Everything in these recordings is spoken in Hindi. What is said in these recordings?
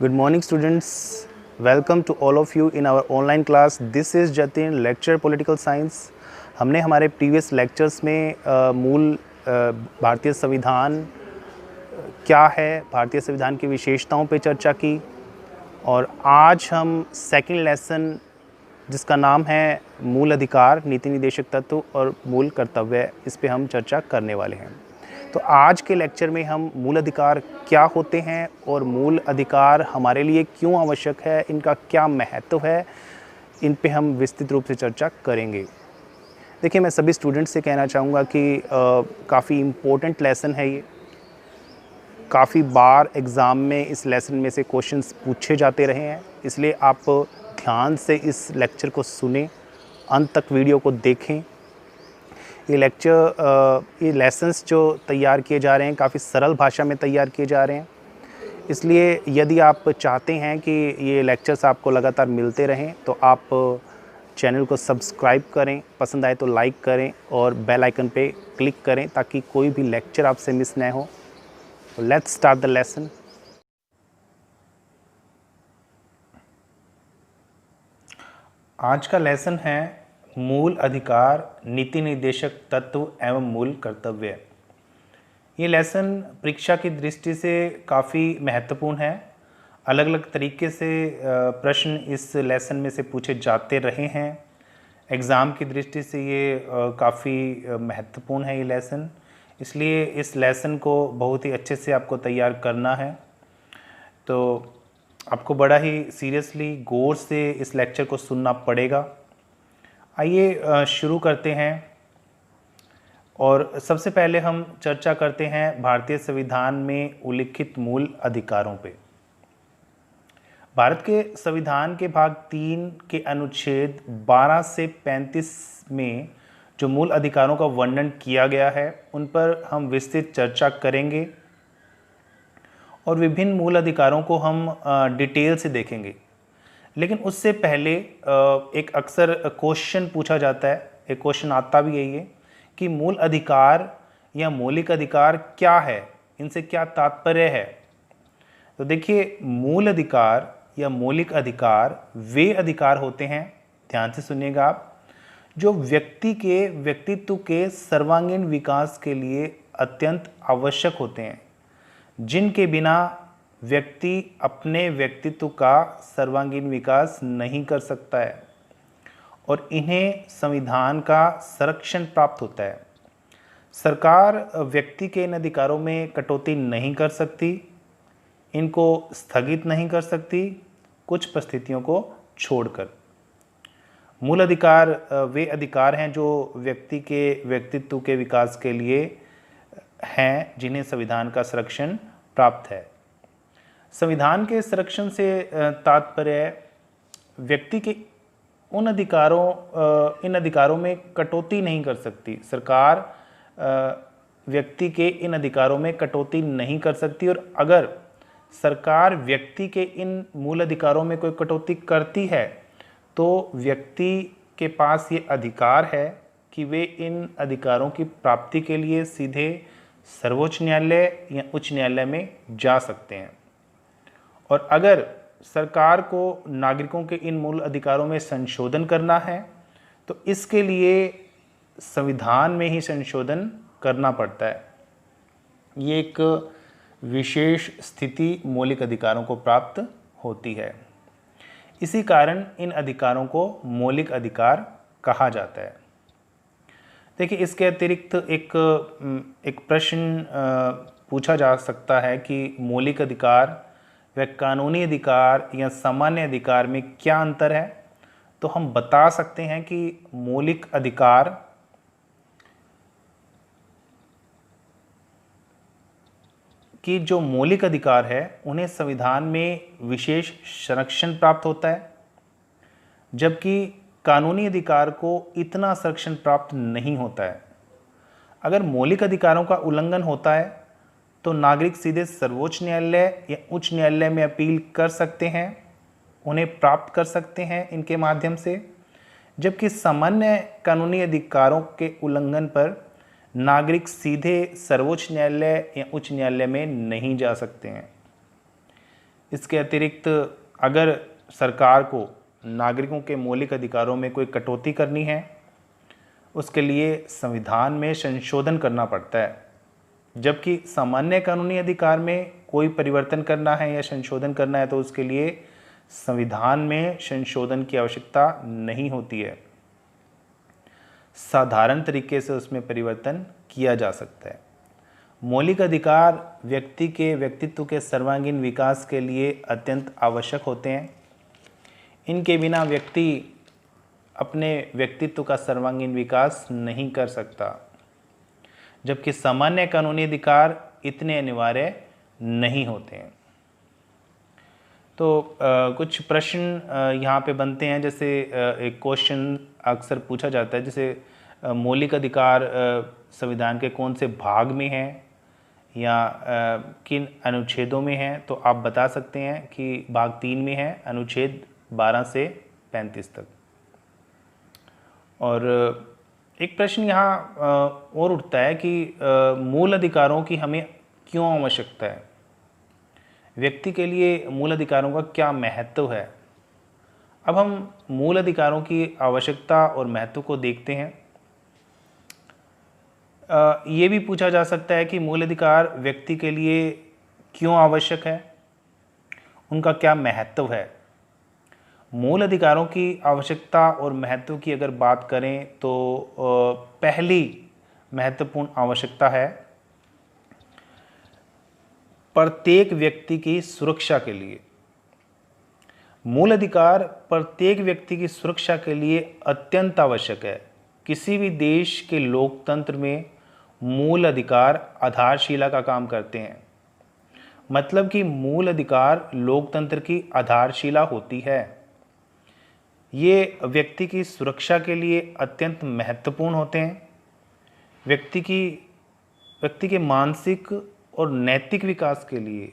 Good morning students. Welcome to all of you in our online class. This is Jatin, lecture political science. हमने हमारे प्रीवियस लेक्चर्स में मूल भारतीय संविधान क्या है, भारतीय संविधान की विशेषताओं पे चर्चा की और आज हम सेकंड लेसन जिसका नाम है मूल अधिकार, नीति निर्देशक तत्व और मूल कर्तव्य, इस पे हम चर्चा करने वाले हैं। तो आज के लेक्चर में हम मूल अधिकार क्या होते हैं और मूल अधिकार हमारे लिए क्यों आवश्यक है, इनका क्या महत्व है, इन पे हम विस्तृत रूप से चर्चा करेंगे। देखिए, मैं सभी स्टूडेंट्स से कहना चाहूँगा कि काफ़ी इम्पोर्टेंट लेसन है ये। काफ़ी बार एग्ज़ाम में इस लेसन में से क्वेश्चंस पूछे जाते रहे हैं, इसलिए आप ध्यान से इस लेक्चर को सुनें, अंत तक वीडियो को देखें। ये लेसन्स जो तैयार किए जा रहे हैं काफ़ी सरल भाषा में तैयार किए जा रहे हैं, इसलिए यदि आप चाहते हैं कि ये लेक्चर्स आपको लगातार मिलते रहें तो आप चैनल को सब्सक्राइब करें, पसंद आए तो लाइक करें और बेल आइकन पे क्लिक करें ताकि कोई भी लेक्चर आपसे मिस न हो। Let's start the lesson. आज का लेसन है मूल अधिकार, नीति निर्देशक तत्व एवं मूल कर्तव्य। ये लेसन परीक्षा की दृष्टि से काफ़ी महत्वपूर्ण है। अलग अलग तरीके से प्रश्न इस लेसन में से पूछे जाते रहे हैं। एग्ज़ाम की दृष्टि से ये काफ़ी महत्वपूर्ण है ये लेसन, इसलिए इस लेसन को बहुत ही अच्छे से आपको तैयार करना है। तो आपको बड़ा ही सीरियसली गौर से इस लेक्चर को सुनना पड़ेगा। आइए शुरू करते हैं और सबसे पहले हम चर्चा करते हैं भारतीय संविधान में उल्लिखित मूल अधिकारों पे। भारत के संविधान के भाग 3 के अनुच्छेद 12 से 35 में जो मूल अधिकारों का वर्णन किया गया है उन पर हम विस्तृत चर्चा करेंगे और विभिन्न मूल अधिकारों को हम डिटेल से देखेंगे। लेकिन उससे पहले एक अक्सर क्वेश्चन पूछा जाता है, एक क्वेश्चन आता भी यही है कि मूल अधिकार या मौलिक अधिकार क्या है, इनसे क्या तात्पर्य है। तो देखिए, मूल अधिकार या मौलिक अधिकार वे अधिकार होते हैं, ध्यान से सुनिएगा आप, जो व्यक्ति के व्यक्तित्व के सर्वांगीण विकास के लिए अत्यंत आवश्यक होते हैं, जिनके बिना व्यक्ति अपने व्यक्तित्व का सर्वांगीण विकास नहीं कर सकता है और इन्हें संविधान का संरक्षण प्राप्त होता है। सरकार व्यक्ति के इन अधिकारों में कटौती नहीं कर सकती, इनको स्थगित नहीं कर सकती, कुछ परिस्थितियों को छोड़कर। मूल अधिकार वे अधिकार हैं जो व्यक्ति के व्यक्तित्व के विकास के लिए हैं, जिन्हें संविधान का संरक्षण प्राप्त है। संविधान के संरक्षण से तात्पर्य व्यक्ति के इन अधिकारों में कटौती नहीं कर सकती। सरकार व्यक्ति के इन अधिकारों में कटौती नहीं कर सकती और अगर सरकार व्यक्ति के इन मूल अधिकारों में कोई कटौती करती है तो व्यक्ति के पास ये अधिकार है कि वे इन अधिकारों की प्राप्ति के लिए सीधे सर्वोच्च न्यायालय या उच्च न्यायालय में जा सकते हैं। और अगर सरकार को नागरिकों के इन मूल अधिकारों में संशोधन करना है तो इसके लिए संविधान में ही संशोधन करना पड़ता है। ये एक विशेष स्थिति मौलिक अधिकारों को प्राप्त होती है। इसी कारण इन अधिकारों को मौलिक अधिकार कहा जाता है। देखिए, इसके अतिरिक्त एक प्रश्न पूछा जा सकता है कि मौलिक अधिकार व कानूनी अधिकार या सामान्य अधिकार में क्या अंतर है। तो हम बता सकते हैं कि मौलिक अधिकार की जो मौलिक अधिकार है उन्हें संविधान में विशेष संरक्षण प्राप्त होता है, जबकि कानूनी अधिकार को इतना संरक्षण प्राप्त नहीं होता है। अगर मौलिक अधिकारों का उल्लंघन होता है तो नागरिक सीधे सर्वोच्च न्यायालय या उच्च न्यायालय में अपील कर सकते हैं, उन्हें प्राप्त कर सकते हैं इनके माध्यम से, जबकि सामान्य कानूनी अधिकारों के उल्लंघन पर नागरिक सीधे सर्वोच्च न्यायालय या उच्च न्यायालय में नहीं जा सकते हैं। इसके अतिरिक्त अगर सरकार को नागरिकों के मौलिक अधिकारों में कोई कटौती करनी है, उसके लिए संविधान में संशोधन करना पड़ता है। जबकि सामान्य कानूनी अधिकार में कोई परिवर्तन करना है या संशोधन करना है तो उसके लिए संविधान में संशोधन की आवश्यकता नहीं होती है, साधारण तरीके से उसमें परिवर्तन किया जा सकता है। मौलिक अधिकार व्यक्ति के व्यक्तित्व के सर्वांगीण विकास के लिए अत्यंत आवश्यक होते हैं। इनके बिना व्यक्ति अपने व्यक्तित्व का सर्वांगीण विकास नहीं कर सकता, जबकि सामान्य कानूनी अधिकार इतने अनिवार्य नहीं होते हैं। तो कुछ प्रश्न यहाँ पे बनते हैं, जैसे एक क्वेश्चन अक्सर पूछा जाता है, जैसे मौलिक अधिकार संविधान के कौन से भाग में हैं या किन अनुच्छेदों में हैं, तो आप बता सकते हैं कि भाग 3 में है, अनुच्छेद 12 से 35 तक। और एक प्रश्न यहाँ और उठता है कि मूल अधिकारों की हमें क्यों आवश्यकता है, व्यक्ति के लिए मूल अधिकारों का क्या महत्व है। अब हम मूल अधिकारों की आवश्यकता और महत्व को देखते हैं। ये भी पूछा जा सकता है कि मूल अधिकार व्यक्ति के लिए क्यों आवश्यक है, उनका क्या महत्व है। मूल अधिकारों की आवश्यकता और महत्व की अगर बात करें तो पहली महत्वपूर्ण आवश्यकता है प्रत्येक व्यक्ति की सुरक्षा के लिए। मूल अधिकार प्रत्येक व्यक्ति की सुरक्षा के लिए अत्यंत आवश्यक है। किसी भी देश के लोकतंत्र में मूल अधिकार आधारशिला का काम करते हैं, मतलब कि मूल अधिकार लोकतंत्र की आधारशिला होती है। ये व्यक्ति की सुरक्षा के लिए अत्यंत महत्वपूर्ण होते हैं। व्यक्ति के मानसिक और नैतिक विकास के लिए,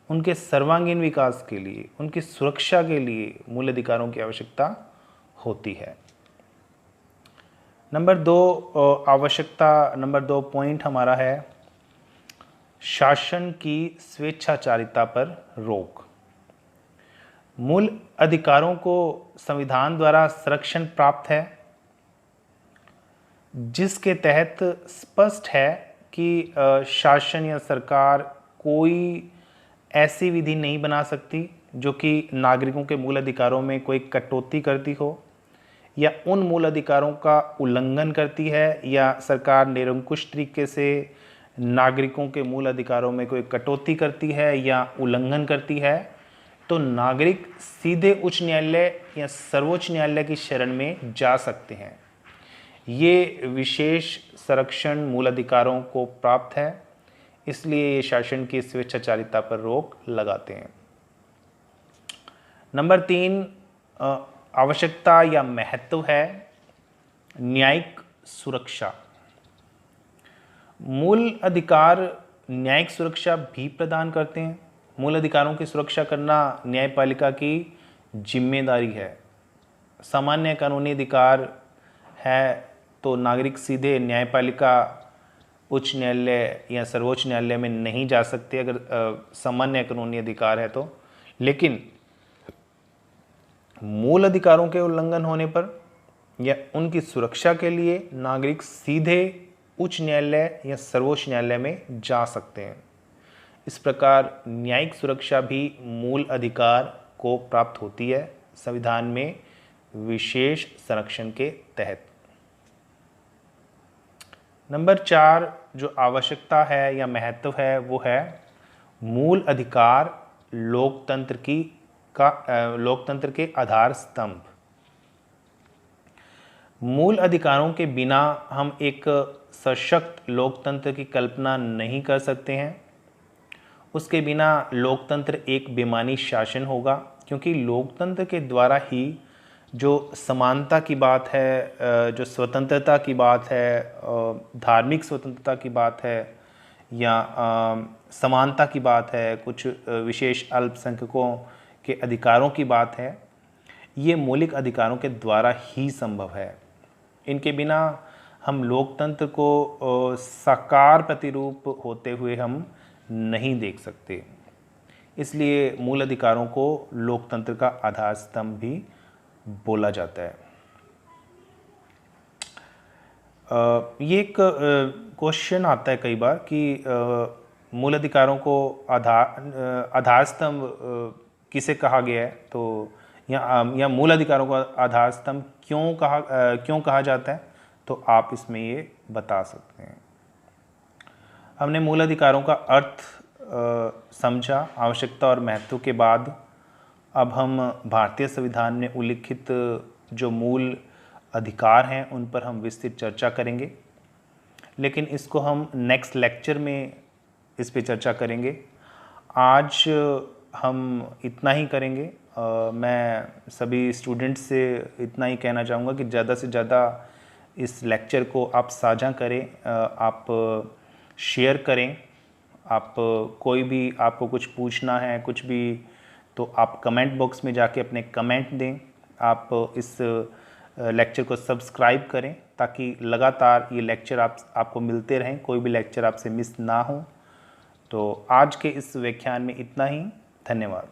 उनके सर्वांगीण विकास के लिए, उनकी सुरक्षा के लिए मूल अधिकारों की आवश्यकता होती है। नंबर 2 पॉइंट हमारा है शासन की स्वेच्छाचारिता पर रोक। मूल अधिकारों को संविधान द्वारा संरक्षण प्राप्त है, जिसके तहत स्पष्ट है कि शासन या सरकार कोई ऐसी विधि नहीं बना सकती जो कि नागरिकों के मूल अधिकारों में कोई कटौती करती हो या उन मूल अधिकारों का उल्लंघन करती है, या सरकार निरंकुश तरीके से नागरिकों के मूल अधिकारों में कोई कटौती करती है या उल्लंघन करती है, तो नागरिक सीधे उच्च न्यायालय या सर्वोच्च न्यायालय की शरण में जा सकते हैं। ये विशेष संरक्षण मूल अधिकारों को प्राप्त है, इसलिए ये शासन की स्वेच्छाचारिता पर रोक लगाते हैं। नंबर 3 आवश्यकता या महत्व है न्यायिक सुरक्षा। मूल अधिकार न्यायिक सुरक्षा भी प्रदान करते हैं। मूल अधिकारों की सुरक्षा करना न्यायपालिका की जिम्मेदारी है। सामान्य कानूनी अधिकार है तो नागरिक सीधे न्यायपालिका, उच्च न्यायालय या सर्वोच्च न्यायालय में नहीं जा सकते अगर सामान्य कानूनी अधिकार है तो। लेकिन मूल अधिकारों के उल्लंघन होने पर या उनकी सुरक्षा के लिए नागरिक सीधे उच्च न्यायालय या सर्वोच्च न्यायालय में जा सकते हैं। इस प्रकार न्यायिक सुरक्षा भी मूल अधिकार को प्राप्त होती है संविधान में विशेष संरक्षण के तहत। नंबर 4 जो आवश्यकता है या महत्व है वो है मूल अधिकार लोकतंत्र के आधार स्तंभ। मूल अधिकारों के बिना हम एक सशक्त लोकतंत्र की कल्पना नहीं कर सकते हैं। उसके बिना लोकतंत्र एक बेईमानी शासन होगा, क्योंकि लोकतंत्र के द्वारा ही जो समानता की बात है, जो स्वतंत्रता की बात है, धार्मिक स्वतंत्रता की बात है या समानता की बात है, कुछ विशेष अल्पसंख्यकों के अधिकारों की बात है, ये मौलिक अधिकारों के द्वारा ही संभव है। इनके बिना हम लोकतंत्र को साकार प्रतिरूप होते हुए हम नहीं देख सकते। इसलिए मूल अधिकारों को लोकतंत्र का आधार स्तंभ भी बोला जाता है। ये एक क्वेश्चन आता है कई बार कि मूल अधिकारों को आधार स्तंभ किसे कहा गया है, तो या मूल अधिकारों का आधार स्तंभ क्यों कहा जाता है, तो आप इसमें ये बता सकते हैं। हमने मूल अधिकारों का अर्थ समझा, आवश्यकता और महत्व के बाद अब हम भारतीय संविधान में उल्लिखित जो मूल अधिकार हैं उन पर हम विस्तृत चर्चा करेंगे, लेकिन इसको हम नेक्स्ट लेक्चर में इस पे चर्चा करेंगे। आज हम इतना ही करेंगे। मैं सभी स्टूडेंट्स से इतना ही कहना चाहूँगा कि ज़्यादा से ज़्यादा इस लेक्चर को आप साझा करें, आप शेयर करें। आप कोई भी आपको कुछ पूछना है कुछ भी, तो आप कमेंट बॉक्स में जाके अपने कमेंट दें। आप इस लेक्चर को सब्सक्राइब करें ताकि लगातार ये लेक्चर आपको मिलते रहें, कोई भी लेक्चर आपसे मिस ना हो। तो आज के इस व्याख्यान में इतना ही। धन्यवाद।